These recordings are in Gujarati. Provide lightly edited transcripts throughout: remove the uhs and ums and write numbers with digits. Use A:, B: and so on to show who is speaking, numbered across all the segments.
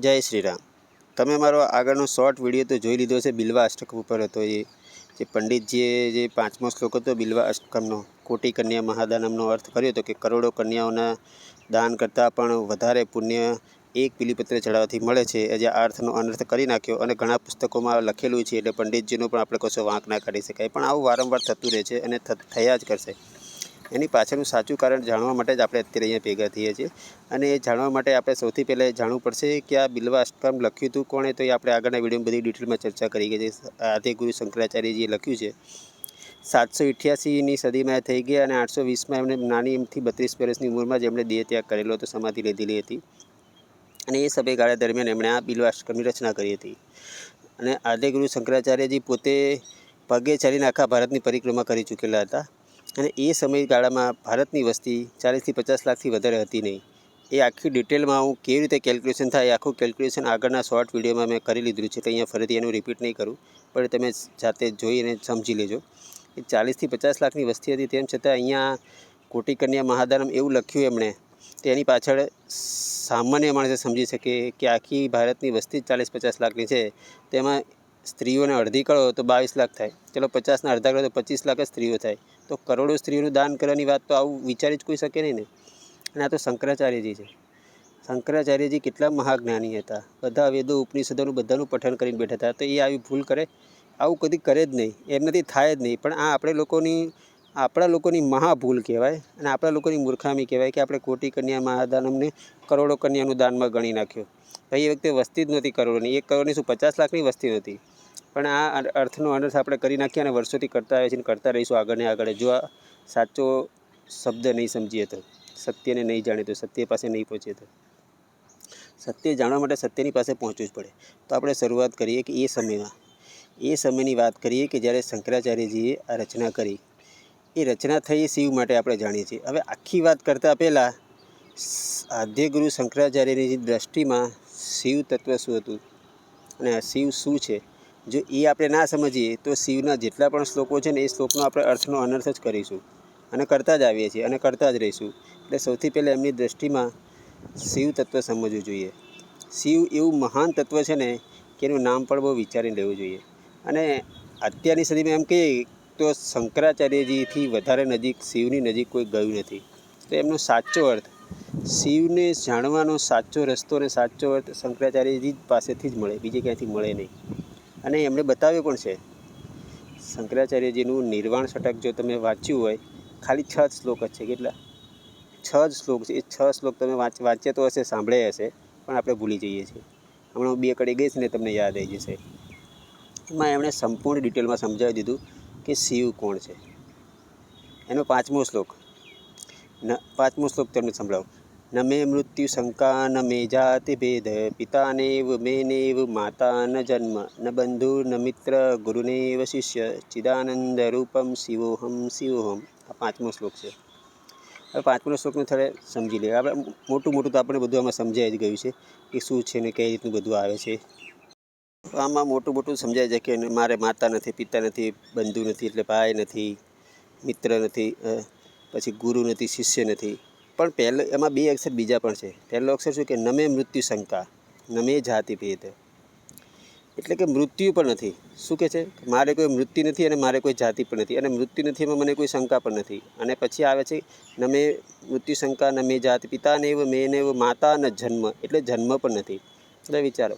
A: જય શ્રી રામ. તમે મારો આગળનો શોર્ટ વિડીયો તો જોઈ લીધો છે. બિલ્વા અષ્ટકમ ઉપર હતો. એ જે પંડિતજીએ જે 5મો શ્લોક હતો બિલ્વા અષ્ટકમનો, કોટી કન્યા મહાદાનમનો અર્થ કર્યો હતો કે કરોડો કન્યાઓના દાન કરતાં પણ વધારે પુણ્ય એક બીલીપત્ર ચડાવવાથી મળે છે. જે આ અર્થનો અનર્થ કરી નાખ્યો અને ઘણા પુસ્તકોમાં લખેલું છે, એટલે પંડિતજીનો પણ આપણે કશો વાંક ના કાઢી શકાય. પણ આવું વારંવાર થતું રહે છે અને થયા જ કરશે. એની પાછળનું સાચું કારણ જાણવા માટે જ આપણે અત્યારે અહીંયા ભેગા થઈએ છીએ. અને એ જાણવા માટે આપણે સૌથી પહેલાં એ જાણવું પડશે કે આ બિલ્વા અષ્ટકમ લખ્યું હતું કોણે. તો એ આપણે આગળના વિડીયોમાં બધી ડિટેલમાં ચર્ચા કરી ગઈ છે. આદિગુરુ શંકરાચાર્યજીએ લખ્યું છે. 788ની સદીમાં થઈ ગયા અને 820માં એમણે નાની એમથી 32 વર્ષની ઉંમરમાં જ એમણે દેહ ત્યાગ કરેલો હતો, સમાધિ લીધેલી હતી. અને એ સમયગાળા દરમિયાન એમણે આ બિલ્વા અષ્ટકમની રચના કરી હતી. અને આદિગુરુ શંકરાચાર્યજી પોતે પગે ચાલીને આખા ભારતની પરિક્રમા કરી ચૂકેલા હતા. અને એ સમયગાળામાં ભારતની વસ્તી 40થી 50 લાખથી વધારે હતી નહીં. એ આખી ડિટેલમાં હું કેવી રીતે કેલ્ક્યુલેશન થાય એ આખું કેલ્ક્યુલેશન આગળના શોર્ટ વિડીયોમાં મેં કરી લીધું છે. તો અહીંયા ફરીથી એનું રિપીટ નહીં કરું, પણ તમે જાતે જોઈને સમજી લેજો. એ 40થી 50 લાખની વસ્તી હતી, તેમ છતાં અહીંયા કોટી કન્યા મહાદાનમ એવું લખ્યું એમણે. તો એની પાછળ સામાન્ય માણસે સમજી શકે કે આખી ભારતની વસ્તી 40-50 લાખની છે, તેમાં સ્ત્રીઓને અડધી કરો તો 22 લાખ થાય. ચલો 50ના અડધા કરો તો 25 લાખ જ સ્ત્રીઓ થાય. તો કરોડો સ્ત્રીઓનું દાન કરવાની વાત તો આવું વિચારી જ કોઈ શકે નહીં ને. અને આ તો શંકરાચાર્યજી છે. શંકરાચાર્યજી કેટલા મહાજ્ઞાની હતા. બધા વેદો ઉપનિષદોનું બધાનું પઠન કરીને બેઠા હતા. તો એ આવી ભૂલ કરે? આવું કદી કરે જ નહીં, એમનાથી થાય જ નહીં. પણ આ આપણા લોકોની મહાભૂલ કહેવાય અને આપણા લોકોની મૂર્ખામી કહેવાય કે આપણે કોટી કન્યા મહાદાનમને કરોડો કન્યાનું દાનમાં ગણી નાખ્યો. ભાઈ એ વખતે વસ્તી જ નહોતી કરોડોની. 1 કરોડની શું 50 લાખની વસ્તી નહોતી. પણ આ અર્થનો અનર્થ આપણે કરી નાખ્યા અને વર્ષોથી કરતા આવ્યા છીએ, કરતા રહીશું આગળ ને આગળ. જો આ સાચો શબ્દ નહીં સમજીએ તો, સત્યને નહીં જાણીએ તો, સત્ય પાસે નહીં પહોંચીએ તો. સત્ય જાણવા માટે સત્યની પાસે પહોંચવું જ પડે. તો આપણે શરૂઆત કરીએ કે એ સમયની વાત કરીએ કે જ્યારે શંકરાચાર્યજીએ આ રચના કરી. એ રચના થઈ શિવ માટે આપણે જાણીએ છીએ. હવે આખી વાત કરતાં પહેલાં આદ્યગુરુ શંકરાચાર્યની દ્રષ્ટિમાં શિવ તત્વ શું હતું અને શિવ શું છે, જો એ આપણે ના સમજીએ તો શિવના જેટલા પણ શ્લોકો છે ને એ શ્લોકનો આપણે અર્થનો અનર્થ જ કરીશું અને કરતા જ આવીએ છીએ અને કરતા જ રહીશું. એટલે સૌથી પહેલાં એમની દ્રષ્ટિમાં શિવ તત્વ સમજવું જોઈએ. શિવ એવું મહાન તત્વ છે ને કે એનું નામ પણ બહુ વિચારીને લેવું જોઈએ. અને અત્યારની સદીમાં એમ કહીએ તો શંકરાચાર્યજીથી વધારે નજીક શિવની નજીક કોઈ ગયું નથી. તો એમનો સાચો અર્થ, શિવને જાણવાનો સાચો રસ્તો અને સાચો અર્થ શંકરાચાર્યજી પાસેથી જ મળે, બીજે ક્યાંયથી મળે નહીં. અને એમણે બતાવ્યું પણ છે. શંકરાચાર્યજીનું નિર્વાણ ષટક જો તમે વાંચ્યું હોય, ખાલી 6 શ્લોક જ છે. કેટલા? 6 જ શ્લોક છે. એ 6 શ્લોક તમે વાંચ્યા તો હશે, સાંભળ્યા હશે, પણ આપણે ભૂલી જઈએ છીએ. હમણાં હું 2 કડી ગઈશ ને તમને યાદ આવી જશે. એમાં એમણે સંપૂર્ણ ડિટેલમાં સમજાવી દીધું કે શિવ કોણ છે. એનો 5મો શ્લોક તમને સંભળાવું. ન મે મૃત્યુ શંકા ન મે જાતિ ભેદ, પિતાનેવ મેનેવ માતા ન જન્મ, ન બંધુ ન મિત્ર ગુરુનેવ શિષ્ય, ચિદાનંદ રૂપમ શિવોહમ શિવોહમ. આ 5મો શ્લોક છે. હવે 5મો શ્લોકને થોડે સમજી લઈએ આપણે. મોટું તો આપણે બધું આમાં સમજાઈ જ ગયું છે કે શું છે ને કઈ રીતનું બધું આવે છે. આમાં મોટું સમજાય છે કે મારે માતા નથી, પિતા નથી, બંધુ નથી એટલે ભાઈ નથી, મિત્ર નથી, પછી ગુરુ નથી, શિષ્ય નથી. પણ એમાં 2 અક્ષર બીજા પણ છે. પહેલો અક્ષર શું કે ન મે મૃત્યુ શંકા ન મે જાતિ ભેદ, એટલે કે મૃત્યુ પણ નથી. શું કહે છે? મારે કોઈ મૃત્યુ નથી અને મારે કોઈ જાતિ પણ નથી, અને મૃત્યુ નથી એમાં મને કોઈ શંકા પણ નથી. અને પછી આવે છે ન મે મૃત્યુ શંકા ન મે જાતિ, પિતાનેવ મેનેવ માતા ન જન્મ, એટલે જન્મ પણ નથી. એટલે વિચારો,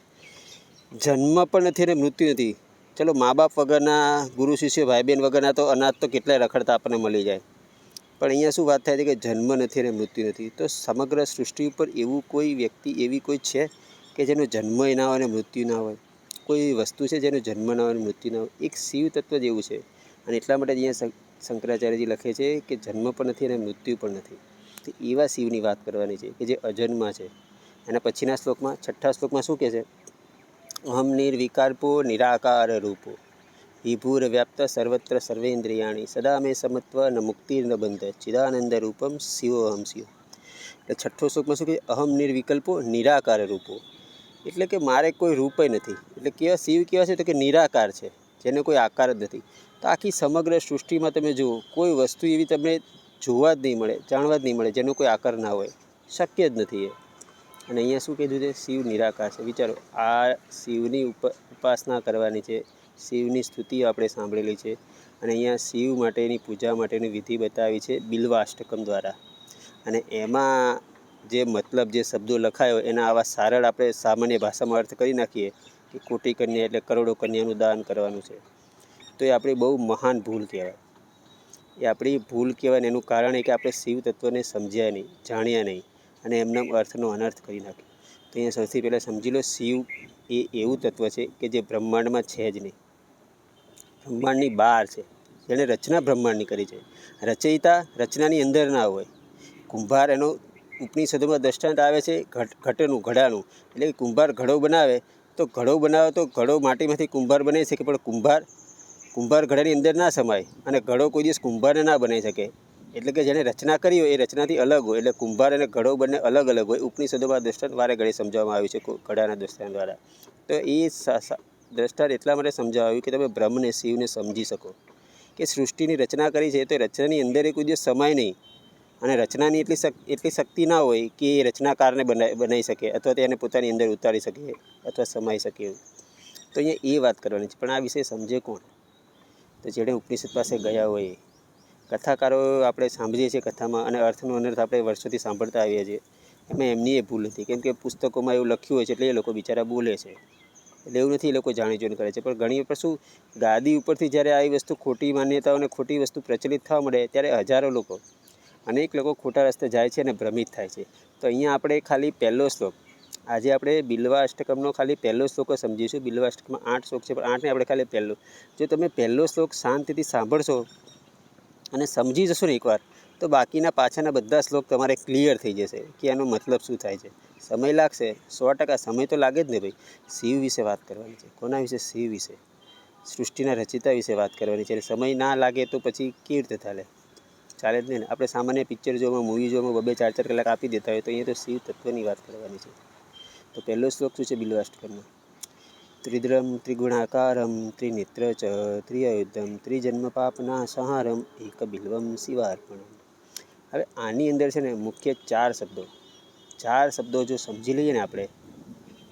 A: જન્મ પણ નથી અને મૃત્યુ નથી. ચલો મા બાપ વગરના, ગુરુ શિષ્ય ભાઈ બહેન વગરના તો અનાજ તો કેટલાય રખડતા આપણને મળી જાય. પણ અહીંયા શું વાત થાય છે કે જન્મ નથી અને મૃત્યુ નથી. તો સમગ્ર સૃષ્ટિ ઉપર એવું કોઈ વ્યક્તિ, એવી કોઈ છે કે જેનો જન્મ ના હોય અને મૃત્યુ ના હોય? કોઈ વસ્તુ છે જેનો જન્મ ના હોય અને મૃત્યુ ના હોય? એક શિવ તત્વ જ એવું છે. અને એટલા માટે અહીંયા શંકરાચાર્યજી લખે છે કે જન્મ પણ નથી અને મૃત્યુ પણ નથી. તો એવા શિવની વાત કરવાની છે કે જે અજન્મા છે. એના પછીના શ્લોકમાં, 6થા શ્લોકમાં શું કહે છે? અહમ નિર્વિકલ્પો નિરાકાર રૂપો, વિભુર વ્યાપ્ત સર્વત્ર સર્વેન્દ્રિયાણી, સદા મેં સમત્વ ન મુક્તિ ન બંધ, ચિદાનંદ રૂપમ શિવોહમ શિવ. એટલે 6થો શ્લોકમાં શું કહે? અહમ નિર્વિકલ્પો નિરાકાર રૂપો, એટલે કે મારે કોઈ રૂપય નથી. એટલે કેવા શિવ કેવા છે? તો કે નિરાકાર છે, જેને કોઈ આકાર જ નથી. તો આખી સમગ્ર સૃષ્ટિમાં તમે જુઓ, કોઈ વસ્તુ એવી તમને જોવા જ નહીં મળે, જાણવા જ નહીં મળે જેનો કોઈ આકાર ના હોય. શક્ય જ નથી એ. અને અહીંયા શું કીધું છે? શિવ નિરાકાર છે. વિચારો, આ શિવની ઉપાસના કરવાની છે, શિવની સ્તુતિઓ આપણે સાંભળેલી છે, અને અહીંયા શિવ માટેની પૂજા માટેની વિધિ બતાવી છે બિલ્વાષ્ટકમ દ્વારા. અને એમાં જે મતલબ જે શબ્દો લખાયો એના આવા સરળ આપણે સામાન્ય ભાષામાં અર્થ કરી નાખીએ કે કોટી કન્યા એટલે કરોડો કન્યાનું દાન કરવાનું છે, તો એ આપણી બહુ મહાન ભૂલ કહેવાય. એ આપણી ભૂલ કહેવાય ને એનું કારણ એ કે આપણે શિવ તત્વને સમજ્યા નહીં, જાણ્યા નહીં, અને એમના અર્થનો અનર્થ કરી નાખ્યો. તો અહીંયા સૌથી પહેલાં સમજી લો, શિવ એ એવું તત્વ છે કે જે બ્રહ્માંડમાં છે જ નહીં, બ્રહ્માંડની બહાર છે, જેણે રચના બ્રહ્માંડની કરી છે. રચયિતા રચનાની અંદર ના હોય. કુંભાર એનો ઉપનિષદોમાં દ્રષ્ટાંત આવે છે ઘટનું, ઘડાનું, એટલે કે કુંભાર ઘડો બનાવે તો ઘડો માટીમાંથી કુંભાર બનાવી શકે, પણ કુંભાર ઘડાની અંદર ના સમાય, અને ઘડો કોઈ દિવસ કુંભારને ના બનાવી શકે. એટલે કે જેણે રચના કરી હોય એ રચનાથી અલગ હોય, એટલે કુંભાર અને ઘડો બંને અલગ અલગ હોય. ઉપનિષદોમાં દ્રષ્ટાંત વારે ઘડી સમજાવવામાં આવ્યું છે ઘડાના દ્રષ્ટાંત દ્વારા. તો એ દ્રષ્ટાંત એટલા માટે સમજાવ્યું કે તમે બ્રહ્મને, શિવને સમજી શકો કે સૃષ્ટિની રચના કરી છે તો રચનાની અંદર એ કોઈ દિવસ સમાય નહીં, અને રચનાની એટલી શક્તિ ના હોય કે એ રચનાકારને બનાવી શકે અથવા તેને પોતાની અંદર ઉતારી શકે અથવા સમાઈ શકે. તો અહીંયા એ વાત કરવાની છે. પણ આ વિષય સમજે કોણ? તો જેણે ઉપનિષદ પાસે ગયા હોય. કથાકારો આપણે સાંભળીએ છીએ કથામાં, અને અર્થનો અનર્થ આપણે વર્ષોથી સાંભળતા આવીએ છીએ. એમાં એમની એ ભૂલ હતી, કેમ કે પુસ્તકોમાં એવું લખ્યું હોય છે એટલે એ લોકો બિચારા બોલે છે. એટલે એવું નથી, એ લોકો જાણી જોઈને કરે છે. પણ ઘણી વખત શું, ગાદી ઉપરથી જ્યારે આવી વસ્તુ, ખોટી માન્યતાઓ અને ખોટી વસ્તુ પ્રચલિત થવા મળે ત્યારે હજારો લોકો, અનેક લોકો ખોટા રસ્તે જાય છે અને ભ્રમિત થાય છે. તો અહીંયા આપણે ખાલી પહેલો શ્લોક, આજે આપણે બિલ્વા અષ્ટકમનો ખાલી પહેલો શ્લોક સમજીશું. બિલ્વા અષ્ટકમાં 8 શ્લોક છે, પણ 8ને આપણે ખાલી પહેલો. જો તમે પહેલો શ્લોક શાંતિથી સાંભળશો અને સમજી જશો ને એકવાર, તો બાકીના પાછળના બધા શ્લોક તમારે ક્લિયર થઈ જશે કે એનો મતલબ શું થાય છે. સમય લાગશે, 100% સમય તો લાગે જ ને ભાઈ. શિવ વિશે વાત કરવાની છે. કોના વિશે? શિવ વિશે, સૃષ્ટિના રચિતા વિશે વાત કરવાની છે. સમય ના લાગે તો પછી કેવી રીતે ચાલે જ નહીં ને. આપણે સામાન્ય પિક્ચર જોવામાં, મૂવી જોવામાં 2-4 કલાક આપી દેતા હોય, તો અહીંયા તો શિવ તત્વની વાત કરવાની છે. તો પહેલો શ્લોક શું છે બિલ્વાષ્ટકમનો? ત્રિદ્રમ ત્રિગુણાકારમ ત્રિનેત્ર ચ ત્રિયુધમ ત્રિજન્મ પાપના સંહારમ એક બિલ્વમ શિવાર્પણમ. હવે આની અંદર છે ને મુખ્ય 4 શબ્દો જો સમજી લઈએ ને આપણે,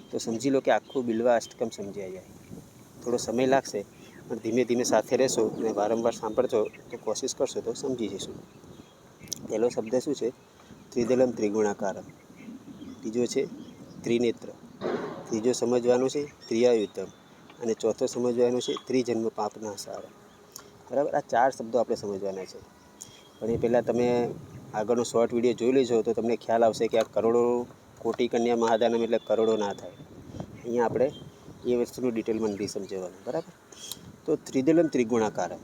A: તો સમજી લો કે આખું બિલ્વા અષ્ટકમ સમજાઈ જાય. થોડો સમય લાગશે, પણ ધીમે ધીમે સાથે રહેશો અને વારંવાર સાંભળશો તો કોશિશ કરશો તો સમજી જઈશું. પહેલો શબ્દ શું છે? ત્રિદલમ ત્રિગુણાકારમ. બીજો છે ત્રિનેત્ર. ત્રીજો સમજવાનો છે ત્રિયાયુતમ. અને ચોથો સમજવાનો છે ત્રિજન્મ પાપના સારમ. બરાબર, આ 4 શબ્દો આપણે સમજવાના છે. પણ એ પહેલાં તમે આગળનો શોર્ટ વિડીયો જોઈ લેજો તો તમને ખ્યાલ આવશે કે આ કરોડો, કોટી કન્યા મહાદાનમ એટલે કરોડો ના થાય. અહીંયા આપણે એ વસ્તુનું ડિટેલમાં નથી સમજાવવાનું. બરાબર, તો ત્રિદલમ ત્રિગુણાકારમ.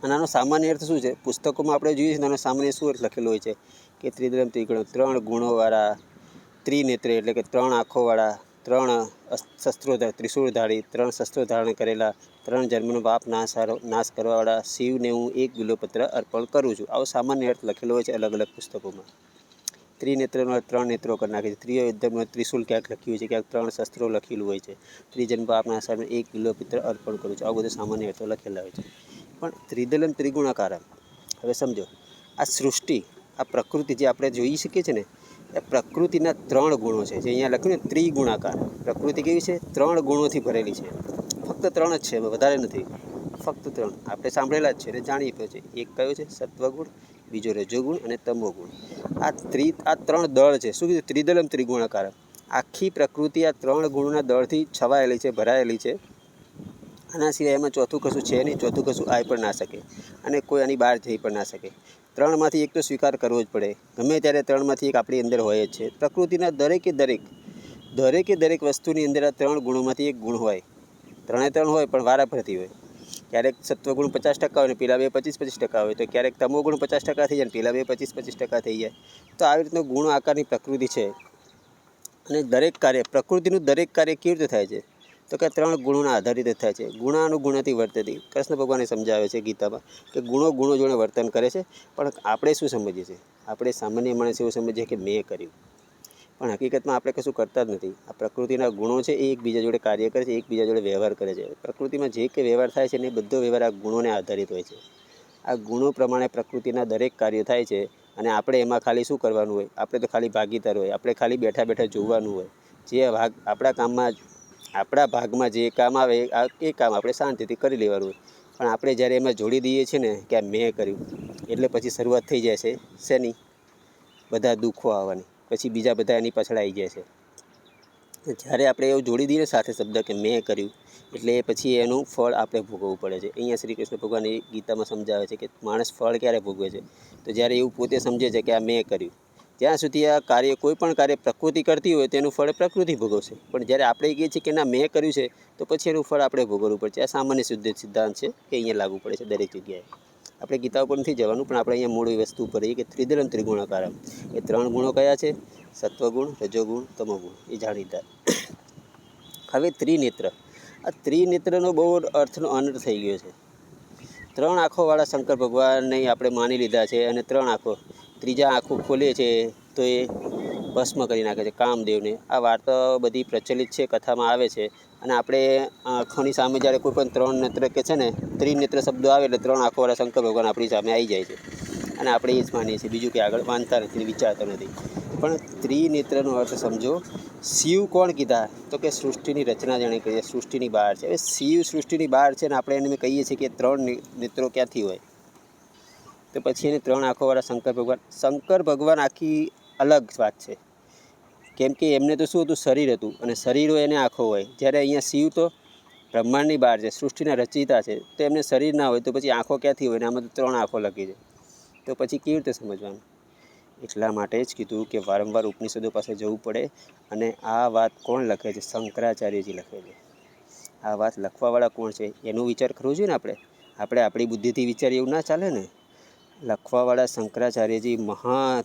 A: અને આનો સામાન્ય અર્થ શું છે? પુસ્તકોમાં આપણે જોઈએ છીએ આનો સામાન્ય શું અર્થ લખેલો હોય છે કે ત્રિદલમ ત્રિગુણ, 3 ગુણોવાળા, ત્રિનેત્રે એટલે કે 3 આંખોવાળા, 3 શસ્ત્રો, ત્રિશૂળધારી, 3 શસ્ત્રો ધારણ કરેલા, 3 જન્મનો પાપ નાશ કરવાવાળા શિવને હું 1 બિલ્વપત્ર અર્પણ કરું છું. આવો સામાન્ય અર્થ લખેલો હોય છે અલગ અલગ પુસ્તકોમાં. ત્રિનેત્રનો 3 નેત્રો કરી નાખે છે. ત્રિયુધમનો ત્રિશૂળ ક્યાંક લખ્યું હોય છે, ક્યાંક 3 શસ્ત્રો લખેલું હોય છે. ત્રિજન્મ પાપના સારને 1 બિલ્વપત્ર અર્પણ કરું છું. આવું બધું સામાન્ય અર્થો લખેલા હોય છે. પણ ત્રિદલમ ત્રિગુણાકારમ, હવે સમજો, આ સૃષ્ટિ, આ પ્રકૃતિ જે આપણે જોઈ શકીએ છીએ ને, એ પ્રકૃતિના 3 ગુણો છે. જે અહીંયા લખ્યું ને ત્રિગુણાકાર. પ્રકૃતિ કેવી છે? 3 ગુણોથી ભરેલી છે. ફક્ત 3 જ છે, વધારે નથી. ફક્ત 3 આપણે સાંભળેલા જ છે અને જાણીએ પણ છે. એક કયો છે? સત્વગુણ, બીજો રજોગુણ અને તમોગુણ. આ 3 દળ છે. શું કીધું? ત્રિદલમ ત્રિગુણાકાર. આખી પ્રકૃતિ આ 3 ગુણોના દળથી છવાયેલી છે, ભરાયેલી છે. આના સિવાય એમાં ચોથું કશું છે નહીં. ચોથું કશું આવી પણ ના શકે, અને કોઈ આની બહાર જઈ પણ ના શકે. 3માંથી એક તો સ્વીકાર કરવો જ પડે. ગમે ત્યારે 3માંથી એક આપણી અંદર હોય જ છે. પ્રકૃતિના દરેકે દરેક વસ્તુની અંદર આ 3 ગુણોમાંથી એક ગુણ હોય. 3 હોય, પણ વારાફરતી હોય. ક્યારેક સત્વગુણ 50% હોય ને પેલા 2 25% હોય, તો ક્યારેક તમોગુણ 50% થઈ જાય ને પેલા 2 25% થઈ જાય. તો આવી રીતનો ગુણ આકારની પ્રકૃતિ છે. અને દરેક કાર્ય, પ્રકૃતિનું દરેક કાર્ય કેવી રીતે થાય છે? તો કે 3 ગુણોના આધારિત જ થાય છે. ગુણાનુગુણથી વર્તતી. કૃષ્ણ ભગવાને સમજાવે છે ગીતામાં કે ગુણો જોડે વર્તન કરે છે. પણ આપણે શું સમજીએ છીએ? આપણે સામાન્ય માણસ એવું સમજીએ કે મેં કર્યું, પણ હકીકતમાં આપણે કશું કરતા જ નથી. આ પ્રકૃતિના ગુણો છે એ એકબીજા જોડે કાર્ય કરે છે, એકબીજા જોડે વ્યવહાર કરે છે. પ્રકૃતિમાં જે કંઈ વ્યવહાર થાય છે ને એ બધો વ્યવહાર આ ગુણોને આધારિત હોય છે. આ ગુણો પ્રમાણે પ્રકૃતિના દરેક કાર્યો થાય છે. અને આપણે એમાં ખાલી શું કરવાનું હોય, આપણે તો ખાલી ભાગીદાર હોય, આપણે ખાલી બેઠા બેઠા જોવાનું હોય. જે ભાગ આપણા ભાગમાં જે કામ આવે એ કામ આપણે શાંતિથી કરી લેવાનું હોય. પણ આપણે જ્યારે એમાં જોડી દઈએ છીએ ને કે આ મેં કર્યું, એટલે પછી શરૂઆત થઈ જાય છે શેની? બધા દુઃખો આવવાની. પછી બીજા બધા એની પાછળ આવી જાય છે. જ્યારે આપણે એવું જોડી દઈએ સાથે શબ્દ કે મેં કર્યું, એટલે પછી એનું ફળ આપણે ભોગવવું પડે છે. અહીંયા શ્રી કૃષ્ણ ભગવાન એ ગીતામાં સમજાવે છે કે માણસ ફળ ક્યારે ભોગવે છે? તો જ્યારે એવું પોતે સમજે છે કે આ મેં કર્યું. ત્યાં સુધી આ કાર્ય, કોઈ પણ કાર્ય પ્રકૃતિ કરતી હોય તેનું ફળ પ્રકૃતિ ભોગવશે. પણ જ્યારે આપણે કહીએ છીએ કે ના મેં કર્યું છે, તો પછી એનું ફળ આપણે ભોગવવું પડે છે. આ સામાન્ય સિદ્ધાંત છે કે અહીંયા લાગુ પડે છે દરેક જગ્યાએ. આપણે ગીતા ઉપર નથી જવાનું, પણ આપણે અહીંયા મૂળ વસ્તુ ઉપર રહીએ કે ત્રિદલમ ત્રિગુણાકારમ. એ 3 ગુણો કયા છે? સત્વગુણ, રજોગુણ, તમોગુણ. એ જાણીતા. હવે ત્રિનેત્ર. આ ત્રિનેત્રનો બહુ અર્થનો અનર્થ થઈ ગયો છે. 3 આંખોવાળા શંકર ભગવાનને આપણે માની લીધા છે, અને 3 આંખો, ત્રીજા આંખો ખોલે છે તો એ ભસ્મ કરી નાખે છે કામદેવને. આ વાર્તા બધી પ્રચલિત છે, કથામાં આવે છે. અને આપણે આંખોની સામે જ્યારે કોઈ પણ 3 નેત્ર કે છે ને, ત્રિનેત્ર શબ્દો આવે એટલે 3 આંખોવાળા શંકર ભગવાન આપણી સામે આવી જાય છે. અને આપણે એ જ માનીએ છીએ, બીજું કંઈ આગળ માનતા નથી, વિચારતા નથી. પણ ત્રિનેત્રનો અર્થ સમજો. શિવ કોણ કીધા? તો કે સૃષ્ટિની રચના જેણે કરી છે, સૃષ્ટિની બહાર છે. હવે શિવ સૃષ્ટિની બહાર છે ને આપણે એને કહીએ છીએ કે 3 નેત્રો ક્યાંથી હોય? તો પછી એને 3 આંખોવાળા શંકર ભગવાન આખી અલગ વાત છે. કેમ કે એમને તો શું હતું? શરીર હતું, અને શરીર હોય એને આંખો હોય. જ્યારે અહીંયા શિવ તો બ્રહ્માંડની બહાર છે, સૃષ્ટિના રચયિતા છે, તો એમને શરીર ના હોય તો પછી આંખો ક્યાંથી હોય? ને આમાં તો 3 આંખો લખી છે. તો પછી કેવી રીતે સમજવાનું? એટલા માટે જ કીધું કે વારંવાર ઉપનિષદો પાસે જવું પડે. અને આ વાત કોણ લખે છે? શંકરાચાર્યજી લખે છે. આ વાત લખવાવાળા કોણ છે એનો વિચાર કરવો જોઈએ ને આપણે આપણી બુદ્ધિથી વિચારીએ એવું ના ચાલે ને. લખવાવાળા શંકરાચાર્યજી મહા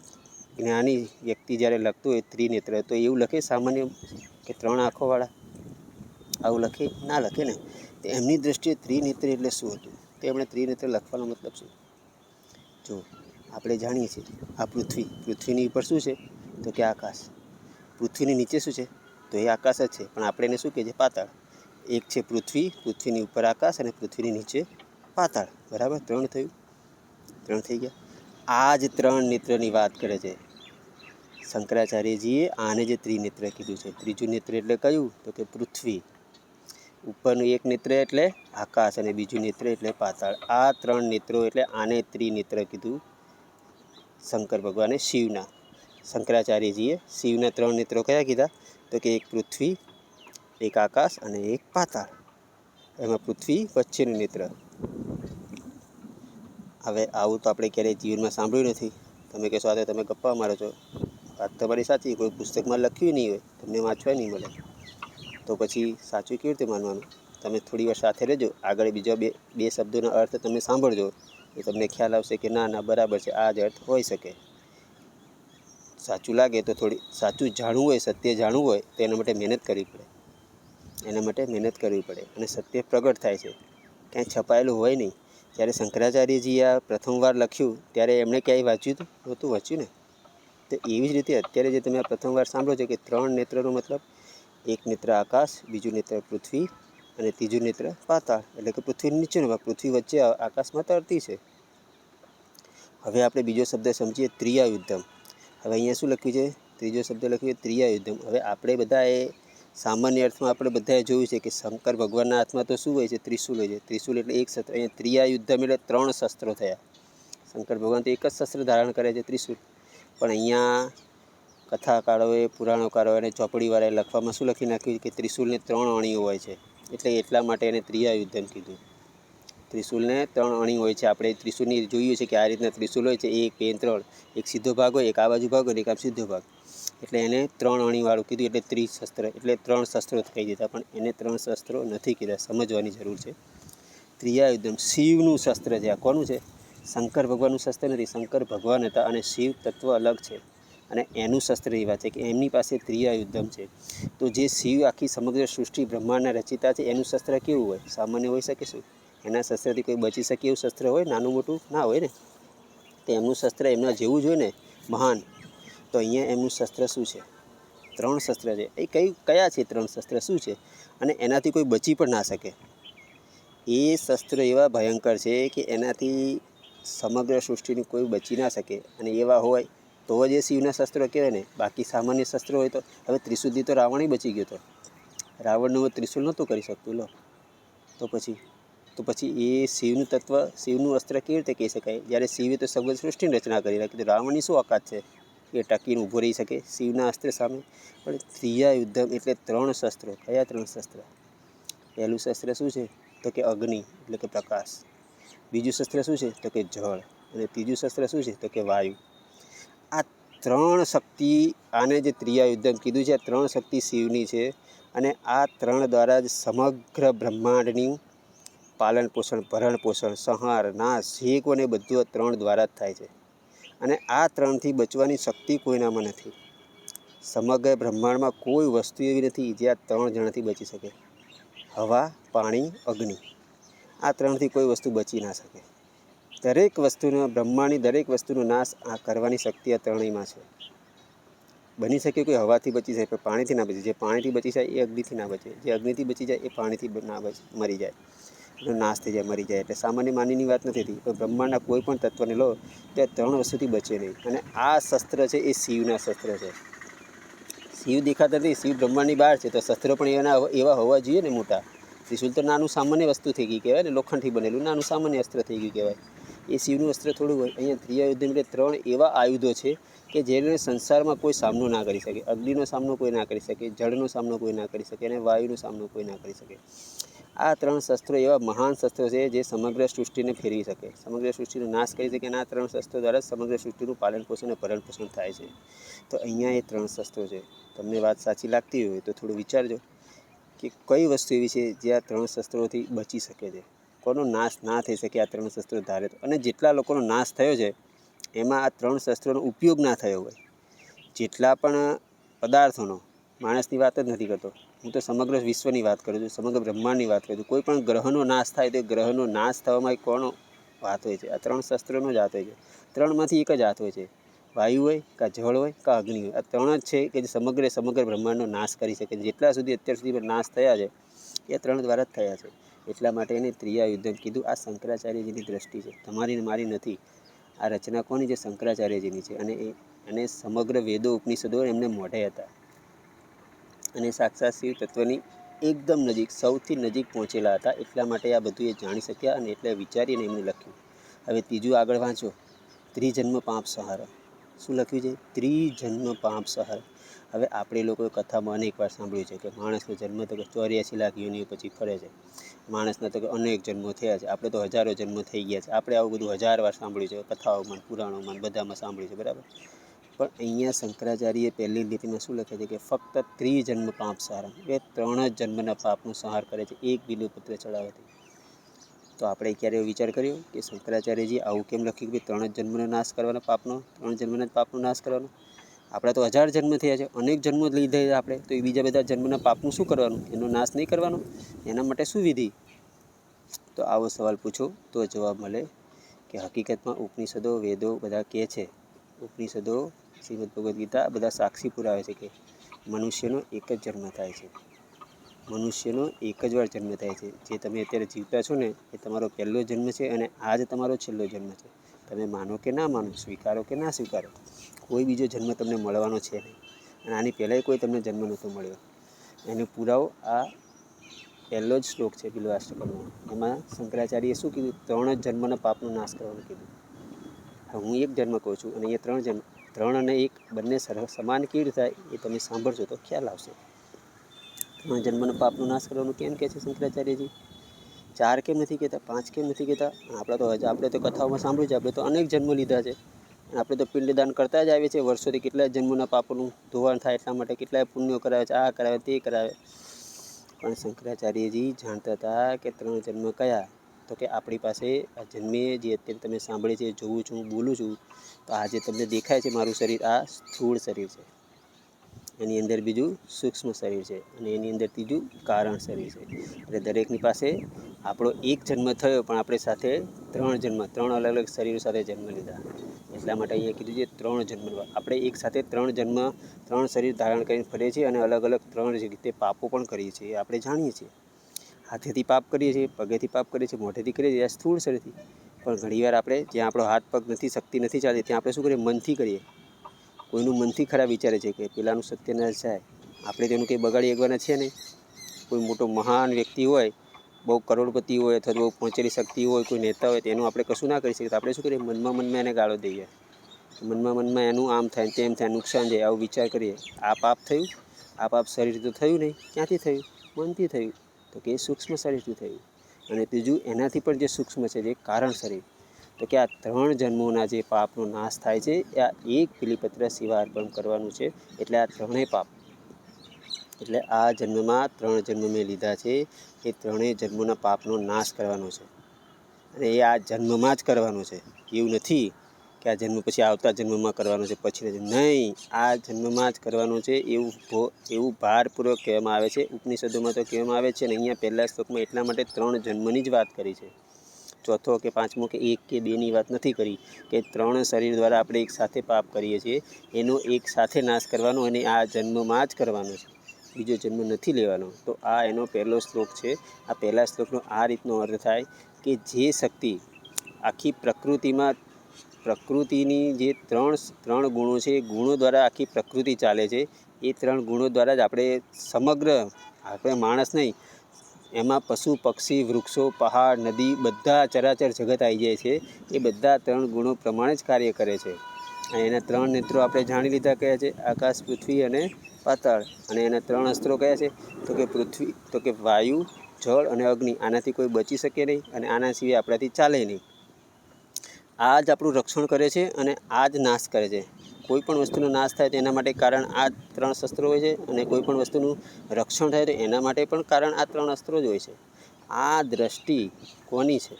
A: જ્ઞાની વ્યક્તિ જ્યારે લખતું હોય ત્રિનેત્ર, તો એવું લખે સામાન્ય કે 3 આંખોવાળા? આવું લખે? ના લખે ને. તો એમની દૃષ્ટિએ ત્રિનેત્ર એટલે શું હતું? તો એમણે ત્રિનેત્ર લખવાનો મતલબ શું? જો આપણે જાણીએ છીએ આ પૃથ્વીની ઉપર શું છે? તો કે આકાશ. પૃથ્વીની નીચે શું છે? તો એ આકાશ જ છે. પણ આપણે એને શું કહીએ છીએ? પાતાળ. એક છે પૃથ્વી, પૃથ્વીની ઉપર આકાશ, અને પૃથ્વીની નીચે પાતાળ. બરાબર? 3 થયું? 3 થઈ ગયા. આ જ 3 નેત્રની વાત કરે છે શંકરાચાર્યજીએ. આને જે ત્રિનેત્ર કીધું છે. ત્રીજું નેત્ર એટલે કયું? તો કે પૃથ્વી. ઉપરનું એક નેત્ર એટલે આકાશ, અને બીજું નેત્ર એટલે પાતાળ. આ 3 નેત્રો એટલે આને ત્રિનેત્ર કીધું શંકર ભગવાને શિવના. શંકરાચાર્યજીએ શિવના 3 નેત્રો કયા કીધા? તો કે એક પૃથ્વી, એક આકાશ, અને એક પાતાળ. એમાં પૃથ્વી વચ્ચેનું નેત્ર. હવે આવું તો આપણે ક્યારેય જીવનમાં સાંભળ્યું નથી. તમે કહેશો આ તો તમે ગપ્પા મારો છો. વાત તમારી સાચી, કોઈ પુસ્તકમાં લખ્યું નહીં હોય, તમને વાંચવા નહીં મળે. તો પછી સાચું કેવી રીતે માનવાનું? તમે થોડી વાર સાથે રહેજો, આગળ બીજા બે શબ્દોના અર્થ તમે સાંભળજો, તો તમને ખ્યાલ આવશે કે ના બરાબર છે, આ જ અર્થ હોઈ શકે. સાચું લાગે તો સાચું જાણવું હોય, સત્ય જાણવું હોય, તો એના માટે મહેનત કરવી પડે. અને સત્ય પ્રગટ થાય છે, ક્યાંય છપાયેલું હોય નહીં. જ્યારે શંકરાચાર્યજી આ પ્રથમવાર લખ્યું ત્યારે એમણે ક્યાંય વાંચ્યું નહોતું વાંચ્યું ને. તો એવી જ રીતે અત્યારે જે તમે આ પ્રથમવાર સાંભળો છો કે 3 નેત્રનો મતલબ, એક નેત્ર આકાશ, બીજું નેત્ર પૃથ્વી, અને ત્રીજું નેત્ર પાતાળ, એટલે કે પૃથ્વીની નીચેનો ભાગ. પૃથ્વી વચ્ચે આકાશમાં તરતી છે. હવે આપણે બીજો શબ્દ સમજીએ, ત્રિયાયુધમ. હવે અહીંયા શું લખ્યું છે? ત્રીજો શબ્દ લખ્યું છે ત્રિયાયુધમ. હવે આપણે બધાએ સામાન્ય અર્થમાં આપણે બધાએ જોયું છે કે શંકર ભગવાનના હાથમાં તો શું હોય છે? ત્રિશુલ હોય છે. ત્રિશુલ એટલે એક શસ્ત્ર. અહીંયા ત્રિયાયુધમ એટલે 3 શસ્ત્રો થયા. શંકર ભગવાન તો એક જ શસ્ત્ર ધારણ કરે છે, ત્રિશુલ. પણ અહીંયા કથાકારોએ, પુરાણોકારોએ અને ચોપડીવાળાએ લખવામાં શું લખી નાખ્યું કે ત્રિશુલને 3 અણીઓ હોય છે. એટલા માટે એને ત્રિયાયુધમ કીધું. ત્રિશુલને 3 અણી હોય છે. આપણે ત્રિશુલની જોયું છે કે આ રીતના ત્રિશુલ હોય છે, 1, 2, 3. એક સીધો ભાગ હોય, એક આ બાજુ ભાગ હોય, એક આમ સીધો ભાગ. એટલે એને 3 અણીવાળું કીધું, એટલે ત્રિશસ્ત્ર, એટલે 3 શસ્ત્રો કહી દીધા. પણ એને 3 શસ્ત્રો નથી કીધા, સમજવાની જરૂર છે. ત્રિયાયુધમ શિવનું શસ્ત્ર છે. આ કોનું છે? શંકર ભગવાનનું શસ્ત્ર નથી. શંકર ભગવાન હતા અને શિવ તત્વ અલગ છે. અને એનું શસ્ત્ર એ વાત છે કે એમની પાસે ત્રિયાયુધમ છે. તો જે શિવ આખી સમગ્ર સૃષ્ટિ બ્રહ્માંડના રચિતા છે, એનું શસ્ત્ર કેવું હોય? સામાન્ય હોઈ શકે શું? એના શસ્ત્રથી કોઈ બચી શકે એવું શસ્ત્ર હોય? નાનું મોટું ના હોય ને. તો એમનું શસ્ત્ર એમના જેવું જ હોય ને, મહાન. તો અહીંયા એમનું શસ્ત્ર શું છે? 3 શસ્ત્ર છે. એ કયા છે 3 શસ્ત્ર? શું છે? અને એનાથી કોઈ બચી પણ ના શકે. એ શસ્ત્ર એવા ભયંકર છે કે એનાથી સમગ્ર સૃષ્ટિનું કોઈ બચી ના શકે અને એવા હોય તો જ એ શિવના શસ્ત્રો કહેવાય ને. બાકી સામાન્ય શસ્ત્રો હોય તો હવે ત્રિશુલથી તો રાવણ બચી ગયો હતો. રાવણનું ત્રિશુલ નહોતું કરી શકતું. લો તો પછી એ શિવનું તત્વ, શિવનું અસ્ત્ર કેવી રીતે કહી શકાય જ્યારે શિવે તો સમગ્ર સૃષ્ટિની રચના કરી રાખી? તો રાવણની શું ઓકાત છે એ ટકીને ઊભો રહી શકે શિવના અસ્ત્ર સામે? પણ ત્રિયાયુધમ એટલે 3 શસ્ત્રો. કયા 3 શસ્ત્ર? પહેલું શસ્ત્ર શું છે તો કે અગ્નિ એટલે કે પ્રકાશ. બીજું શસ્ત્ર શું છે તો કે જળ. અને ત્રીજું શસ્ત્ર શું છે તો કે વાયુ. આ 3 શક્તિ, આને જે ત્રિયાયુધમ કીધું છે, આ 3 શક્તિ શિવની છે. અને આ 3 દ્વારા જ સમગ્ર બ્રહ્માંડની પાલન પોષણ, ભરણ પોષણ, સંહાર, નાશ, જે કોને બધું 3 દ્વારા જ થાય છે. અને આ 3થી બચવાની શક્તિ કોઈનામાં નથી. સમગ્ર બ્રહ્માંડમાં કોઈ વસ્તુ એવી નથી જે આ 3 જણાથી બચી શકે. હવા, પાણી, અગ્નિ, આ 3થી કોઈ વસ્તુ બચી ના શકે. દરેક વસ્તુનો, બ્રહ્માંડની દરેક વસ્તુનો નાશ આ કરવાની શક્તિ આ 3માં છે. બની શકે કોઈ હવાથી બચી જાય પણ પાણીથી ના બચી. જે પાણીથી બચી જાય એ અગ્નિથી ના બચે. જે અગ્નિથી બચી જાય એ પાણીથી ના બચે, મરી જાય, એનો નાશ થઈ જાય, મરી જાય. એટલે સામાન્ય માનવીની વાત નથી થતી. પણ બ્રહ્માંડના કોઈ પણ તત્વને લો તો 3 વસ્તુથી બચે નહીં. અને આ શસ્ત્ર છે એ શિવના શસ્ત્ર છે. શિવ દેખાતા નથી, શિવ બ્રહ્માંડની બહાર છે, તો શસ્ત્રો પણ એવા હોવા જોઈએ ને મોટા. ત્રિશુલ તો નાનું સામાન્ય વસ્તુ થઈ ગઈ કહેવાય ને, લોખંડથી બનેલું નાનું સામાન્ય અસ્ત્ર થઈ ગયું કહેવાય. એ શિવનું અસ્ત્ર થોડું હોય. અહીંયા ત્રિયાયુધમ એટલે 3 એવા આયુધો છે કે જેને સંસારમાં કોઈ સામનો ના કરી શકે. અગ્નિનો સામનો કોઈ ના કરી શકે, જળનો સામનો કોઈ ના કરી શકે, અને વાયુનો સામનો કોઈ ના કરી શકે. આ 3 શસ્ત્રો એવા મહાન શસ્ત્રો છે જે સમગ્ર સૃષ્ટિને ફેરવી શકે, સમગ્ર સૃષ્ટિનો નાશ કરી શકે. અને આ 3 શસ્ત્રો દ્વારા સમગ્ર સૃષ્ટિનું પાલન પોષણ અને ભરણ પોષણ થાય છે. તો અહીંયા એ 3 શસ્ત્રો છે. તમને વાત સાચી લાગતી હોય તો થોડું વિચારજો કે કઈ વસ્તુ એવી છે જે આ 3 શસ્ત્રોથી બચી શકે છે, કોનો નાશ ના થઈ શકે આ 3 શસ્ત્રો ધારે તો. અને જેટલા લોકોનો નાશ થયો છે એમાં આ 3 શસ્ત્રોનો ઉપયોગ ના થયો હોય. જેટલા પણ પદાર્થોનો, માણસની વાત જ નથી કરતો હું, તો સમગ્ર વિશ્વની વાત કરું છું, સમગ્ર બ્રહ્માંડની વાત કરું છું. કોઈ પણ ગ્રહનો નાશ થાય તો ગ્રહનો નાશ થવામાં કોનો હાથ હોય છે? આ 3 શસ્ત્રોનો જ હાથ હોય છે. 3માંથી એક જ હાથ હોય છે. વાયુ હોય, કાં જળ હોય, કાં અગ્નિ હોય. આ 3 જ છે કે જે સમગ્ર બ્રહ્માંડનો નાશ કરી શકે. જેટલા સુધી અત્યાર સુધી નાશ થયા છે એ 3 દ્વારા જ થયા છે. એટલા માટે એને ત્રિયાયુધમ કીધું. આ શંકરાચાર્યજીની દ્રષ્ટિ છે, તમારી મારી નથી. આ રચના કોની છે? શંકરાચાર્યજીની છે. અને સમગ્ર વેદો ઉપનિષદો એમને મોઢે હતા. અને સાક્ષાત શિવ તત્વની એકદમ નજીક, સૌથી નજીક પહોંચેલા હતા. એટલા માટે આ બધું એ જાણી શક્યા અને એટલે વિચારીને એમને લખ્યું. હવે ત્રીજું આગળ વાંચો. ત્રિજન્મ પાપ સહાર. શું લખ્યું છે? ત્રિજન્મ પાપ સહાર. હવે આપણે લોકોએ કથામાં અનેક વાર સાંભળ્યું છે કે માણસનો જન્મ તો 84 લાખ યોનિઓ પછી ફરે છે. માણસના તો અનેક જન્મો થયા છે. આપણે તો હજારો જન્મ થઈ ગયા છે. આપણે આવું બધું 1000 વાર સાંભળ્યું છે, કથાઓમાં, પુરાણોમાં, બધામાં સાંભળ્યું છે, બરાબર. પણ અહીંયા શંકરાચાર્યએ પહેલી લીટીમાં શું લખે છે કે ફક્ત ત્રિજન્મ પાપ સહાર, એ 3 જ જન્મના પાપનો સંહાર કરે છે એક બિલ્વપત્ર ચડાવવાથી. તો આપણે ક્યારે વિચાર કર્યો કે શંકરાચાર્યજી આવું કેમ લખ્યું કે 3 જ જન્મનો નાશ કરવાનો, પાપનો 3 જન્મના પાપનો નાશ કરવાનો? આપણે તો 1000 જન્મ થયા છે, અનેક જન્મો લીધે આપણે, તો એ બીજા બધા જન્મના પાપનું શું કરવાનું? એનો નાશ નહીં કરવાનો? એના માટે શું વિધિ? તો આવો સવાલ પૂછો તો જવાબ મળે કે હકીકતમાં ઉપનિષદો, વેદો બધા કહે છે, ઉપનિષદો, શ્રીમદ ભગવદ્ ગીતા બધા સાક્ષી પુરાવે છે કે મનુષ્યનો એક જ જન્મ થાય છે. મનુષ્યનો એક જ વાર જન્મ થાય છે. જે તમે અત્યારે જીવતા છો ને એ તમારો પહેલો જન્મ છે અને આ જ તમારો છેલ્લો જન્મ છે. તમે માનો કે ના માનો, સ્વીકારો કે ના સ્વીકારો, કોઈ બીજો જન્મ તમને મળવાનો છે નહીં. અને આની પહેલાંય કોઈ તમને જન્મ નહોતો મળ્યો. એનો પુરાવો આ પહેલો જ શ્લોક છે બિલ્વાષ્ટકમનો. એમાં શંકરાચાર્યએ શું કીધું? 3 જ જન્મના પાપનો નાશ કરવાનું કીધું. હવે હું એક જન્મ કહું છું અને અહીંયા 3 જન્મ, 3 અને 1 બંને સમાન કેવી રીતે થાય એ તમે સાંભળશો તો ખ્યાલ આવશે. 3 જન્મના પાપનો નાશ કરવાનું કેમ કહે છે શંકરાચાર્યજી? 4 કેમ નથી કહેતા? 5 કેમ નથી કહેતા? આપણે તો કથાઓમાં સાંભળ્યું છે, આપણે તો અનેક જન્મ લીધા છે. આપણે તો પિંડદાન કરતા જ આવીએ છીએ વર્ષોથી. કેટલાય જન્મોના પાપોનું ધોવાણ થાય એટલા માટે કેટલાય પુણ્યો કરાવે છે, આ કરાવે તે કરાવે. પણ શંકરાચાર્યજી જાણતા હતા કે 3 જન્મ કયા? તો કે આપણી પાસે આ જન્મે જે અત્યારે તમે સાંભળે છે, જોઉં છું, બોલું છું, તો આ જે તમને દેખાય છે મારું શરીર, આ સ્થૂળ શરીર છે. એની અંદર બીજું સૂક્ષ્મ શરીર છે અને એની અંદર ત્રીજું કારણ શરીર છે. એટલે દરેકની પાસે આપણો એક જન્મ થયો પણ આપણે સાથે 3 જન્મ, 3 અલગ અલગ શરીરો સાથે જન્મ લીધા. એટલા માટે અહીંયા કીધું છે 3 જન્મ. આપણે એક સાથે 3 જન્મ, 3 શરીર ધારણ કરીને ફરીએ છીએ અને અલગ અલગ 3 રીતે પાપો પણ કરીએ છીએ. આપણે જાણીએ છીએ. હાથેથી પાપ કરીએ છીએ, પગેથી પાપ કરીએ છીએ, મોઢેથી કરીએ છીએ, આ સ્થૂળ શરીરથી. પણ ઘણીવાર આપણે જ્યાં આપણો હાથ પગ નથી, શક્તિ નથી ચાલતી, ત્યાં આપણે શું કરીએ? મનથી કરીએ. કોઈનું મનથી ખરાબ વિચારે છે કે પેલાનું સત્યનાશ જાય, આપણે તેનું કંઈ બગાડી શકવાના છે નહીં. કોઈ મોટો મહાન વ્યક્તિ હોય, બહુ કરોડપતિ હોય અથવા બહુ પહોંચેલી શક્તિ હોય, કોઈ નેતા હોય, તેનું આપણે કશું ના કરી શકીએ. તો આપણે શું કરીએ? મનમાં એને ગાળો દઈએ, મનમાં એનું આમ થાય, તેમ થાય, નુકસાન જાય, આવો વિચાર કરીએ. આ પાપ થયું. આ પાપ શરીરથી તો થયું નહીં. ક્યાંથી થયું? મનથી થયું. તો કે સૂક્ષ્મ શરીરથી થયું. અને ત્રીજું એનાથી પણ જે સૂક્ષ્મ છે, જે કારણ શરીર. તો કે આ 3 જન્મોના જે પાપનો નાશ થાય છે, આ એક બિલીપત્ર શિવા અર્પણ કરવાનું છે. એટલે આ 3 પાપ, એટલે આ જન્મમાં 3 જન્મ મેં લીધા છે, એ 3 જન્મોના પાપનો નાશ કરવાનો છે. અને એ આ જન્મમાં જ કરવાનો છે. એવું નથી કે આ જન્મ પછી આવતા જન્મમાં કરવાનો છે, પછી નહીં, આ જન્મમાં જ કરવાનો છે. એવું ભારપૂર્વક કહેવામાં આવે છે. ઉપનિષદોમાં તો કહેવામાં આવે છે ને, અહીંયા પહેલા શ્લોકમાં એટલા માટે 3 જન્મની જ વાત કરી છે. ચોથો કે પાંચમો કે 1 કે 2ની વાત નથી કરી, કે 3 શરીર દ્વારા આપણે એક સાથે પાપ કરીએ છીએ, એનો એક સાથે નાશ કરવાનો, અને આ જન્મમાં જ કરવાનો છે. બીજો જન્મ નથી લેવાનો. તો આ એનો પહેલો શ્લોક છે. આ પહેલા શ્લોકનો આ રીતનો અર્થ થાય કે જે શક્તિ આખી પ્રકૃતિની જે ત્રણ ગુણો છે, એ ગુણો દ્વારા આખી પ્રકૃતિ ચાલે છે. એ 3 ગુણો દ્વારા જ આપણે માણસ નહીં, એમાં પશુ પક્ષી, વૃક્ષો, પહાડ, નદી, બધા ચરાચર જગત આવી જાય છે. એ બધા 3 ગુણો પ્રમાણે જ કાર્ય કરે છે. અને એના 3 નેત્રો આપણે જાણી લીધા કયા છે? આકાશ, પૃથ્વી અને પાતાળ. અને એના 3 અસ્ત્રો કયા છે? તો કે વાયુ, જળ અને અગ્નિ. આનાથી કોઈ બચી શકે નહીં, અને આના સિવાય આપણાથી ચાલે નહીં. આ જ આપણું રક્ષણ કરે છે, અને આ જ નાશ કરે છે. કોઈ પણ વસ્તુનો નાશ થાય તો એના માટે કારણ આ 3 શસ્ત્રો હોય છે, અને કોઈ પણ વસ્તુનું રક્ષણ થાય તો એના માટે પણ કારણ આ 3 અસ્ત્રો જ હોય છે. આ દ્રષ્ટિ કોની છે?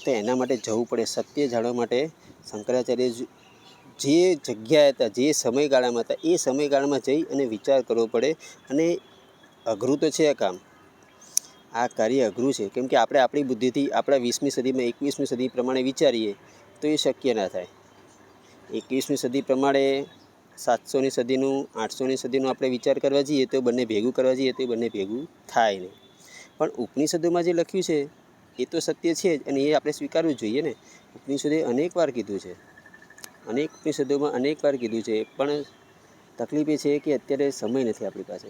A: તો એના માટે જવું પડે. સત્ય જાણવા માટે શંકરાચાર્ય જે જગ્યાએ હતા, જે સમયગાળામાં હતા, એ સમયગાળામાં જઈ અને વિચાર કરવો પડે. અને અઘરું તો છે આ કામ, આ કાર્ય અઘરું છે. કેમ કે આપણે આપણી બુદ્ધિથી આપણા 20મી સદીમાં 21મી સદી પ્રમાણે વિચારીએ તો એ શક્ય ના થાય. 21મી સદી પ્રમાણે 700ની સદીનું, 800ની સદીનું આપણે વિચાર કરવા જઈએ તો બંને ભેગું કરવા જઈએ તો બંને ભેગું થાય નહીં. પણ ઉપનિષદોમાં જે લખ્યું છે એ તો સત્ય છે જ, અને એ આપણે સ્વીકારવું જોઈએ ને. ઉપનિષદોએ અનેક વાર કીધું છે, ઉપનિષદોમાં અનેક વાર કીધું છે. પણ તકલીફ એ છે કે અત્યારે સમય નથી આપણી પાસે.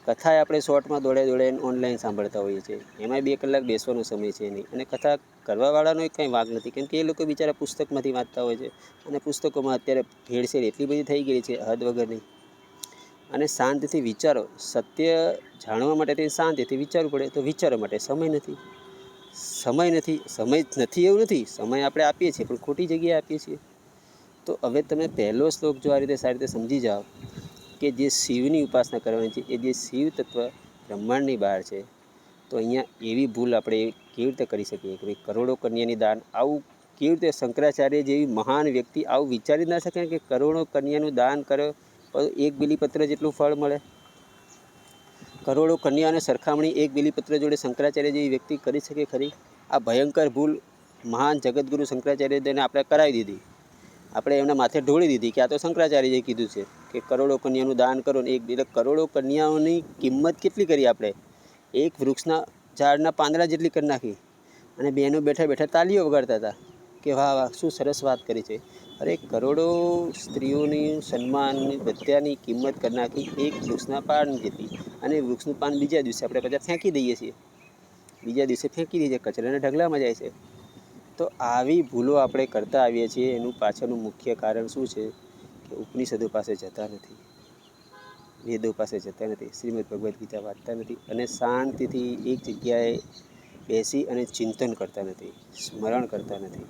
A: કથા આપણે શોર્ટમાં દોડે ઓનલાઈન સાંભળતા હોઈએ છીએ. એમાંય 2 કલાક બેસવાનો સમય છે નહીં. અને કથા કરવાવાળાનો કંઈ વાંક નથી, કેમ કે એ લોકો બિચારા પુસ્તકમાંથી વાંચતા હોય છે. અને પુસ્તકોમાં અત્યારે ભેળસેળ એટલી બધી થઈ ગઈ છે, હદ વગરની. અને શાંતિથી વિચારો. સત્ય જાણવા માટે શાંતિથી વિચારવું પડે. તો વિચારવા માટે સમય નથી. સમય જ નથી એવું નથી, સમય આપણે આપીએ છીએ, પણ ખોટી જગ્યાએ આપીએ છીએ. તો હવે તમે પહેલો શ્લોક જો આ રીતે સારી રીતે સમજી જાઓ કે જે શિવની ઉપાસના કરવાની છે, એ જે શિવ તત્વ બ્રહ્માંડની બહાર છે, તો અહીંયા એવી ભૂલ આપણે કેવી રીતે કરી શકીએ કે ભાઈ કરોડો કન્યાની દાન? આવું કેવી રીતે શંકરાચાર્ય જેવી મહાન વ્યક્તિ આવું વિચારી ના શકે કે કરોડો કન્યાનું દાન કરે તો 1 બિલીપત્ર જેટલું ફળ મળે? કરોડો કન્યાની સરખામણી 1 બિલીપત્ર જોડે શંકરાચાર્ય જેવી વ્યક્તિ કરી શકે ખરી? આ ભયંકર ભૂલ મહાન જગતગુરુ શંકરાચાર્યને આપણે કરાવી દીધી. આપણે એમના માથે ઢોળી દીધી કે આ તો શંકરાચાર્યએ કીધું છે કે કરોડો કન્યાનું દાન કરો ને. એટલે કરોડો કન્યાઓની કિંમત કેટલી કરી આપણે? એક વૃક્ષના ઝાડના પાંદડા જેટલી કરી નાખી. અને બહેનો બેઠા બેઠા તાલીઓ વગાડતા હતા કે વાહ વાહ, શું સરસ વાત કરી છે. અરે કરોડો સ્ત્રીઓની સન્માનની બધાની કિંમત કરી નાખી એક વૃક્ષના પાન જેટલી. અને વૃક્ષનું પાન બીજા દિવસે આપણે બધા ફેંકી દઈએ છીએ. કચરાના ઢગલામાં જાય છે. તો આવી ભૂલો આપણે કરતા આવીએ છીએ. એનું પાછળનું મુખ્ય કારણ શું છે? કે ઉપનિષદો પાસે જતા નથી, વેદો પાસે જતા નથી, શ્રીમદ ભગવદ્ ગીતા વાંચતા નથી, અને શાંતિથી એક જગ્યાએ બેસી અને ચિંતન કરતા નથી, સ્મરણ કરતા નથી.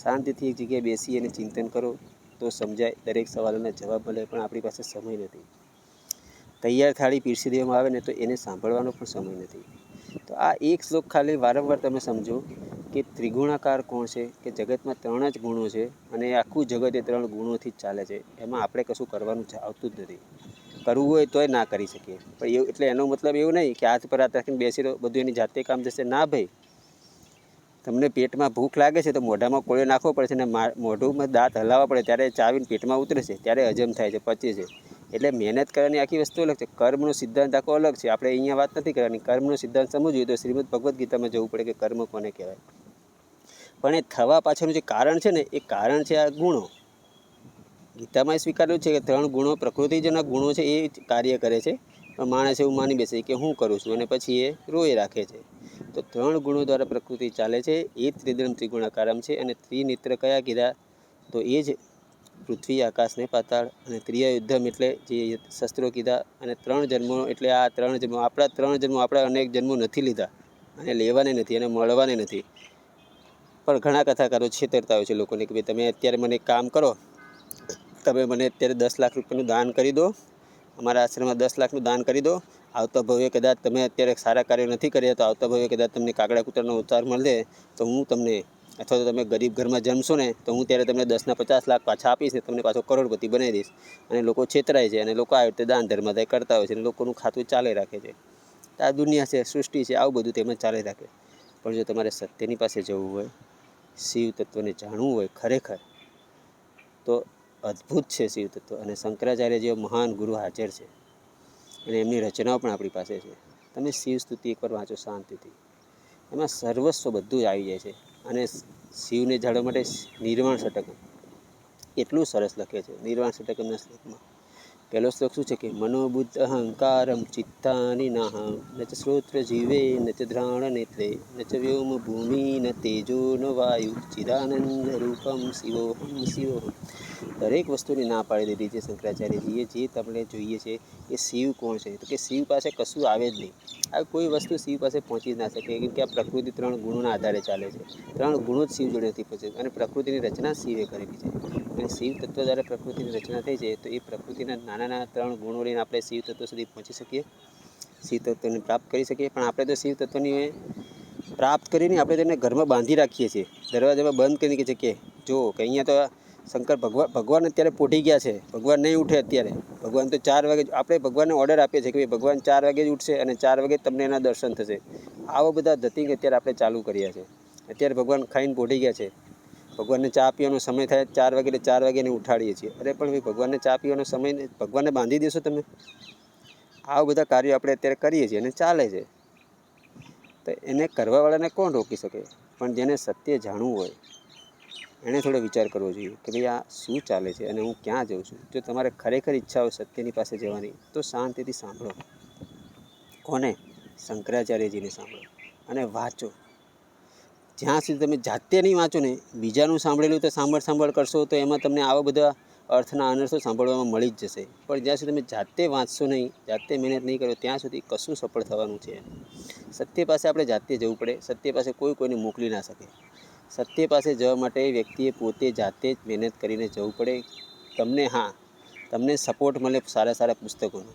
A: શાંતિથી એક જગ્યાએ બેસી અને ચિંતન કરો તો સમજાય, દરેક સવાલોના જવાબ મળે. પણ આપણી પાસે સમય નથી. તૈયાર થાળી પીરસી દેવામાં આવે ને તો એને સાંભળવાનો પણ સમય નથી. તો આ એક શ્લોક ખાલી વારંવાર તમે સમજો કે ત્રિગુણાકાર કોણ છે, કે જગતમાં 3 જ ગુણો છે, અને આખું જગત એ 3 ગુણોથી જ ચાલે છે. એમાં આપણે કશું કરવાનું આવતું જ નથી. કરવું હોય તોય ના કરી શકીએ. પણ એટલે એનો મતલબ એવું નહીં કે હાથ પર હાથ રાખીને બેસી રહો, બધું એની જાતે કામ થશે. ના ભાઈ, તમને પેટમાં ભૂખ લાગે છે તો મોઢામાં કોળિયો નાખવો પડે છે, અને મોઢુંમાં દાંત હલાવવા પડે, ત્યારે ચાવીને પેટમાં ઉતરે છે, ત્યારે હજમ થાય છે, પચે છે. એટલે મહેનત કરવાની આખી વસ્તુ અલગ છે. કર્મનો સિદ્ધાંત આખો અલગ છે. આપણે અહીંયા વાત નથી કરવાની. કર્મનો સિદ્ધાંત સમજવું હોય તો શ્રીમદ ભગવદ્ ગીતામાં જવું પડે કે કર્મ કોને કહેવાય. પણ એ થવા પાછળનું જે કારણ છે ને એ કારણ છે આ ગુણો. ગીતામાં સ્વીકાર્યું છે કે 3 ગુણો પ્રકૃતિજના ગુણો છે એ જ કાર્ય કરે છે, પણ માણસ એવું માની બેસે કે હું કરું છું અને પછી એ રોઈ રાખે છે. તો 3 ગુણો દ્વારા પ્રકૃતિ ચાલે છે. એ જ ત્રિદમ ત્રિગુણાકારમ છે. અને ત્રિનેત્ર કયા કીધા? તો એ જ પૃથ્વી, આકાશ ને પાતાળ. અને ત્રિયુદ્ધમ એટલે જે શસ્ત્રો કીધા. અને 3 જન્મો એટલે આ 3 જન્મો. આપણા 3 જન્મો આપણે અનેક જન્મો નથી લીધા અને લેવાને નથી અને મળવાને નથી. પણ ઘણા કથાકારો છેતરતા હોય છે લોકોને કે ભાઈ તમે અત્યારે મને કામ કરો, તમે મને અત્યારે 10 લાખ રૂપિયાનું દાન કરી દો, અમારા આશ્રમમાં 10 લાખનું દાન કરી દો. આવતા ભવ્ય કદાચ તમે અત્યારે સારા કાર્યો નથી કર્યા તો આવતા ભવ્ય કદાચ તમને કાગડા કૂતરાનો અવતાર મળે તો હું તમને, અથવા તો તમે ગરીબ ઘરમાં જન્મશો ને તો હું ત્યારે તમને 10 ના 50 લાખ પાછા આપીશ ને તમને પાછો કરોડપતિ બનાવી દઈશ. અને લોકો છેતરાય છે અને લોકો આવી રીતે દાન ધર્મ કરતા હોય છે અને લોકોનું ખાતું ચાલે રાખે છે. આ દુનિયા છે, સૃષ્ટિ છે, આવું બધું તેમાં ચાલે રાખે. પણ જો તમારે સત્યની પાસે જવું હોય, શિવ તત્વને જાણવું હોય ખરેખર, તો અદ્ભુત છે શિવ તત્વ. અને શંકરાચાર્ય જેવા મહાન ગુરુ હાજર છે અને એમની રચનાઓ પણ આપણી પાસે છે. તમે શિવ સ્તુતિ એકવાર વાંચો શાંતિથી, એમાં સર્વસ્વ બધું જ આવી જાય છે. અને શિવને જાણવા માટે નિર્વાણ ષટકમ એટલું સરસ લખે છે. નિર્વાણ ષટકમના શ્લોકમાં પહેલો શ્લોક શું છે કે મનોબુદ્ધ અહંકારમ ચિત્તાની નાહમ ન ચ શ્રોત્ર જીવે ન ચ ધ્રાણ નેત્રે ન ચ વ્યોમ ભૂમિ ન તેજો ન વાયુ ચિદાનંદ રૂપમ શિવોહમ શિવોહમ. દરેક વસ્તુની ના પાડી દીધી છે શંકરાચાર્યજીએ. જે તમને જોઈએ છે એ શિવ કોણ છે? તો કે શિવ પાસે કશું આવે જ નહીં. આ કોઈ વસ્તુ શિવ પાસે પહોંચી જ ના શકે, કેમ કે આ પ્રકૃતિ 3 ગુણોના આધારે ચાલે છે. 3 ગુણો જ શિવ જોડે નથી પહોંચે. અને પ્રકૃતિની રચના શિવે કરેલી છે. અને શિવ તત્વ દ્વારા પ્રકૃતિની રચના થઈ છે. તો એ પ્રકૃતિના નાના નાના 3 ગુણો લઈને આપણે શિવ તત્વ સુધી પહોંચી શકીએ, શિવ તત્વને પ્રાપ્ત કરી શકીએ. પણ આપણે તો શિવ તત્વની પ્રાપ્ત કરીને આપણે તેને ઘરમાં બાંધી રાખીએ છીએ, દરવાજામાં બંધ કરીને કે છે કે જો કે અહીંયા તો શંકર ભગવાન અત્યારે પોઢી ગયા છે, ભગવાન નહીં ઉઠે અત્યારે. ભગવાન તો 4 વાગે, આપણે ભગવાનને ઓર્ડર આપીએ છીએ કે ભગવાન 4 વાગે જ ઉઠશે અને 4 વાગે તમને એના દર્શન થશે. આવા બધા ધતિંગ અત્યારે આપણે ચાલુ કર્યા છે. અત્યારે ભગવાન ખાઈને પોઢી ગયા છે, ભગવાનને ચા પીવાનો સમય થાય 4 વાગે એટલે 4 વાગે એને ઉઠાડીએ છીએ. અરે પણ ભાઈ ભગવાનને ચા પીવાનો સમય, ભગવાનને બાંધી દેશો તમે? આવા બધા કાર્યો આપણે અત્યારે કરીએ છીએ અને ચાલે છે. તો એને કરવાવાળાને કોણ રોકી શકે? પણ જેને સત્ય જાણવું હોય એણે થોડો વિચાર કરવો જોઈએ કે ભાઈ આ શું ચાલે છે અને હું ક્યાં જાઉં છું. જો તમારે ખરેખર ઈચ્છા હોય સત્યની પાસે જવાની તો શાંતિથી સાંભળો. કોને? શંકરાચાર્યજીને સાંભળો અને વાંચો. જ્યાં સુધી તમે જાતે નહીં વાંચો ને, બીજાનું સાંભળેલું તો સાંભળ કરશો તો એમાં તમને આવા બધા અર્થના અનર્થો સાંભળવામાં મળી જ જશે. પણ જ્યાં સુધી તમે જાતે વાંચશો નહીં, જાતે મહેનત નહીં કરો, ત્યાં સુધી કશું સફળ થવાનું છે. સત્ય પાસે આપણે જાતે જવું પડે. સત્ય પાસે કોઈને મોકલી ના શકે. સત્ય પાસે જવા માટે વ્યક્તિએ પોતે જાતે જ મહેનત કરીને જવું પડે. તમને સપોર્ટ મળે સારા સારા પુસ્તકોનો,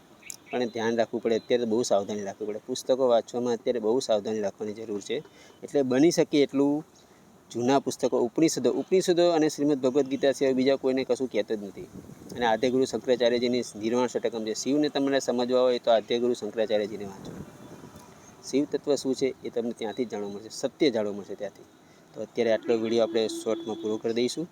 A: પણ ધ્યાન રાખવું પડે. અત્યારે બહુ સાવધાની રાખવી પડે. પુસ્તકો વાંચવામાં અત્યારે બહુ સાવધાની રાખવાની જરૂર છે. એટલે બની શકે એટલું જૂના પુસ્તકો, ઉપનિષદો અને શ્રીમદ ભગવદ્ ગીતા સિવાય બીજા કોઈને કશું કહેતો જ નથી. અને આદ્યગુરુ શંકરાચાર્યજીની નિર્વાણ ષટકમ છે. શિવને તમને સમજવા હોય તો આદ્યગુરુ શંકરાચાર્યજીને વાંચો. શિવ તત્વ શું છે એ તમને ત્યાંથી જ જાણવા મળશે, સત્ય જાણવા મળશે ત્યાંથી. તો અત્યારે આટલો વિડીયો આપણે શોર્ટમાં પૂરો કરી દઈશું.